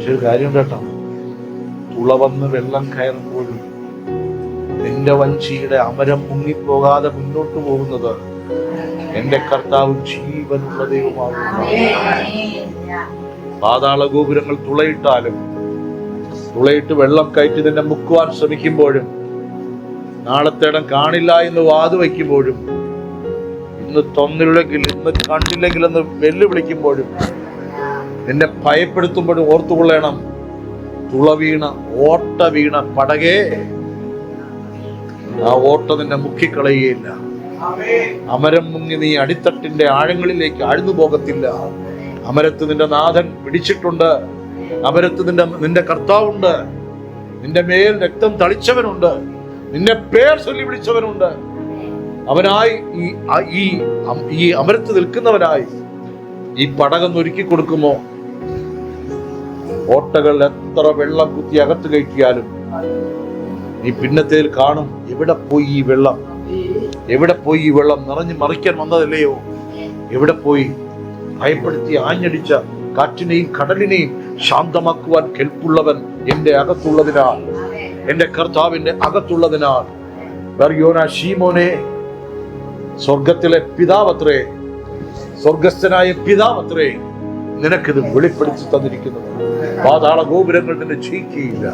പക്ഷെ ഒരു കാര്യം കേട്ടോ, തുള വന്ന് വെള്ളം കയറുമ്പോഴും നിന്റെ വഞ്ചിയുടെ അമരം മുങ്ങിപ്പോകാതെ മുന്നോട്ട് പോകുന്നത് എന്റെ കർത്താവ് ജീവനുള്ള ദൈവമാകുന്നു. പാതാള ഗോപുരങ്ങൾ തുളയിട്ട് വെള്ളം കയറ്റി നിന്നെ മുക്കുവാൻ ശ്രമിക്കുമ്പോഴും, നാളത്തേടം കാണില്ല എന്ന് വാതു വയ്ക്കുമ്പോഴും, ഇന്ന് തൊന്നില്ലെങ്കിൽ ഇന്ന് കണ്ടില്ലെങ്കിൽ എന്ന് വെല്ലുവിളിക്കുമ്പോഴും, നിന്നെ ഭയപ്പെടുത്തുമ്പോഴും ഓർത്തുകൊള്ളണം, ഓട്ട വീണ പടകേ, ആ ഓട്ട നിന്നെ മുക്കിക്കളയുകയില്ല. അമരം മുങ്ങി നീ അടിത്തട്ടിന്റെ ആഴങ്ങളിലേക്ക് ആഴ്ന്നു പോകത്തില്ല. അമരത്ത് നിന്റെ നാഥൻ പിടിച്ചിട്ടുണ്ട്. അമരത്ത് നിന്റെ കർത്താവുണ്ട്. നിന്റെ മേൽ രക്തം തളിച്ചവനുണ്ട്. നിന്റെ പേർ ചൊല്ലി വിളിച്ചവനുണ്ട്. അവനായി ഈ അമരത്ത് നിൽക്കുന്നവനായി ഈ പടകം ഒരുക്കി കൊടുക്കുമോ? ഓട്ടകൾ എത്ര വെള്ളം കുത്തി അകത്ത് കയറ്റിയാലും നീ പിന്നത്തേൽ കാണും, എവിടെ പോയി ഈ വെള്ളം നിറഞ്ഞു മറിക്കാൻ വന്നതല്ലയോ? എവിടെ പോയി? ഭയപ്പെടുത്തി ആഞ്ഞടിച്ച കാറ്റിനെയും കടലിനെയും ശാന്തമാക്കുവാൻ കെൽപ്പുള്ളവൻ എന്റെ അകത്തുള്ളതിനാൽ, എന്റെ കർത്താവിന്റെ അകത്തുള്ളതിനാൽ. ശീമോനെ, സ്വർഗത്തിലെ പിതാവത്രേ, സ്വർഗസ്ഥനായ പിതാവത്രേ, നിനക്കിത് വെളിപ്പെടുത്തി തന്നിരിക്കുന്നത്. പാതാള ഗോപുരങ്ങൾ നിന്നെ ജയിക്കുകയില്ല.